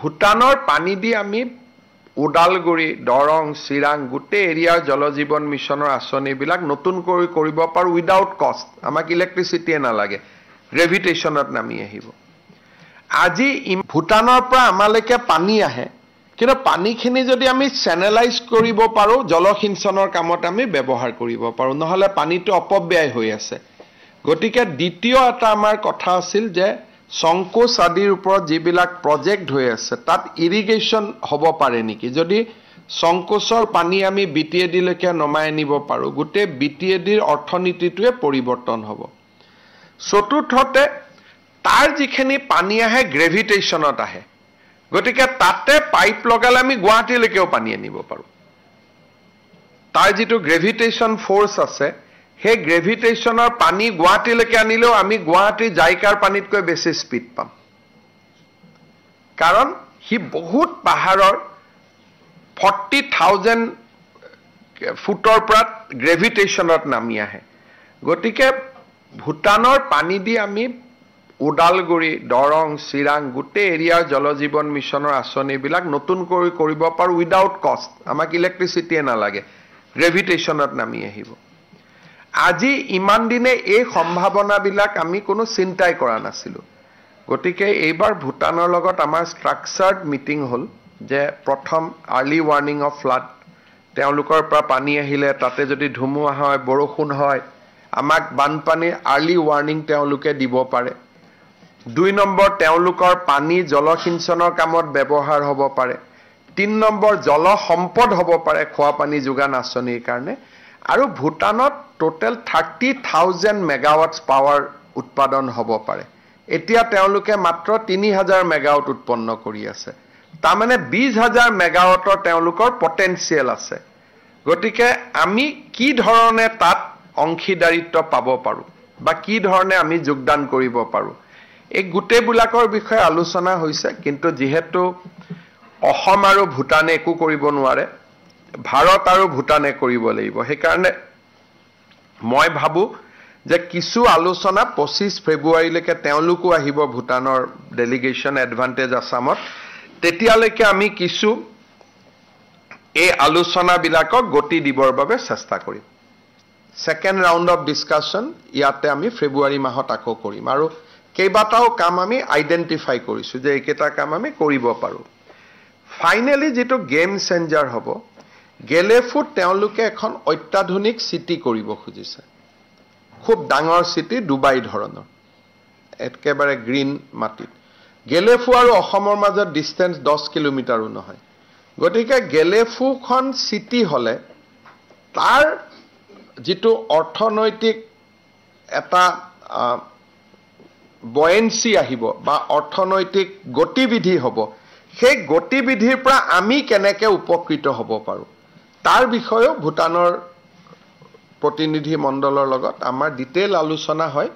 ভূটানৰ পানী দি আমি ওদালগুৰি দৰং চিৰাং গোটেই এৰিয়াৰ জল জীৱন মিছনৰ আঁচনিবিলাক নতুনকৈ কৰিব পাৰো উইদাউট কষ্ট আমাক ইলেক্ট্ৰিচিটিয়ে নালাগে গ্ৰেভিটেশ্যনত নামি আহিব আজি ভূটানৰ পৰা আমালৈকে পানী আহে কিন্তু পানীখিনি যদি আমি চেনেলাইজ কৰিব পাৰো জলসিঞ্চনৰ কামত আমি ব্যৱহাৰ কৰিব পাৰো নহলে পানীটো অপব্যয় হৈ আছে গতিকে দ্বিতীয় এটা আমাৰ কথা আছিল যে সংকোচ আদিৰ ওপৰত যিবিলাক প্ৰজেক্ট হৈ আছে তাত ইৰিগেশ্যন হ'ব পাৰে নেকি যদি সংকোচৰ পানী আমি বিটিএডি লৈকে নমাই আনিব পাৰো গোটেই বিটিএডিৰ অৰ্থনীতিটোৱে পৰিৱৰ্তন হ'ব চতুৰ্থতে তাৰ যিখিনি পানী আহে গ্ৰেভিটেশ্যনত আহে গতিকে তাতে পাইপ লগালে আমি গুৱাহাটীলৈকেও পানী আনিব পাৰো তাৰ যিটো গ্ৰেভিটেশ্যন ফোৰ্স আছে হে গ্ৰেভিটেশ্যনৰ পানী গুৱাহাটীলৈকে আনিলেও আমি গুৱাহাটী জাইকাৰ পানীতকৈ বেছি স্পিড পাম কাৰণ হি বহুত পাহাৰৰ 40,000 ফুটৰ পৰা গ্ৰেভিটেশ্যনত নামি আহে গতিকে ভূটানৰ পানী দি আমি ওদালগুৰি দৰং চিৰাং গোটেই এৰিয়াৰ জল জীৱন মিছনৰ আঁচনিবিলাক নতুনকৈ কৰিব পাৰো উইদাউট কষ্ট আমাক ইলেক্ট্ৰিচিটিয়ে নালাগে গ্ৰেভিটেশ্যনত নামি আহিব আজি ইমান দিনে এই সম্ভাৱনাবিলাক আমি কোনো চিন্তাই কৰা নাছিলো গতিকে এইবাৰ ভূটানৰ লগত আমাৰ ষ্ট্ৰাকচাৰ্ড মিটিং হল যে প্ৰথম আৰ্লি ৱাৰ্নিং অফ ফ্লাড তেওঁলোকৰ পৰা পানী আহিলে তাতে যদি ধুমুহা হয় বৰষুণ হয় আমাক বানপানীৰ আৰ্লি ৱাৰ্নিং তেওঁলোকে দিব পাৰে 2 নম্বৰ তেওঁলোকৰ পানী জলসিঞ্চনৰ কামত ব্যৱহাৰ হ'ব পাৰে 3 নম্বৰ জল সম্পদ হ'ব পাৰে খোৱা পানী যোগান আঁচনিৰ কাৰণে আৰু ভূটানত টোটেল 30,000 মেগাৱাটছ পাৱাৰ উৎপাদন হ'ব পাৰে এতিয়া তেওঁলোকে মাত্ৰ 3,000 মেগাৱাট উৎপন্ন কৰি আছে তাৰমানে 20,000 মেগাৱাটৰ তেওঁলোকৰ পটেনচিয়েল আছে গতিকে আমি কি ধৰণে তাত অংশীদাৰিত্ব পাব পাৰো বা কি ধৰণে আমি যোগদান কৰিব পাৰো এই গুটেবিলাকৰ বিষয়ে আলোচনা হৈছে কিন্তু যেহেতু অসম আৰু ভূটানে একো কৰিব নোৱাৰে ভাৰত আৰু ভূটানে কৰিব লাগিব সেইকাৰণে মই ভাবো যে কিছু আলোচনা 25 ফেব্ৰুৱাৰীলৈকে তেওঁলোকো আহিব ভূটানৰ ডেলিগেশ্যন এডভান্টেজ আসামত তেতিয়ালৈকে আমি কিছু এই আলোচনাবিলাকক গতি দিবৰ বাবে চেষ্টা কৰিম সেকেন্ড ৰাউন্ড অফ ডিসকাশন ইয়াতে আমি ফেব্ৰুৱাৰী মাহত আকৌ কৰিম আৰু কেইবাটাও কাম আমি আইডেন্টিফাই কৰিছো যে এইকেইটা কাম আমি কৰিব পাৰো ফাইনালি যেটো গেম চেঞ্জাৰ হ'ব গেলেফুত তেওঁলোকে এখন অত্যাধুনিক সিটি কৰিব খুজিছে খুব ডাঙৰ সিটি দুবাই ধৰণৰ একেবাৰে গ্ৰীণ মাটিত গেলেফু আৰু অসমৰ মাজত ডিসটেন্স 10 কিলোমিটাৰো নহয় গতিকে গেলেফুখন সিটি হলে তাৰ যেটো অৰ্থনৈতিক এটা বয়েন্সি আহিব বা অৰ্থনৈতিক গতিবিধি হ'ব সেই গতিবিধিৰ পৰা আমি কেনেকৈ উপকৃত হ'ব পাৰো তাৰ বিষয়েও ভূটানৰ প্ৰতিনিধি মণ্ডলৰ লগত আমাৰ ডিটেইল আলোচনা হয়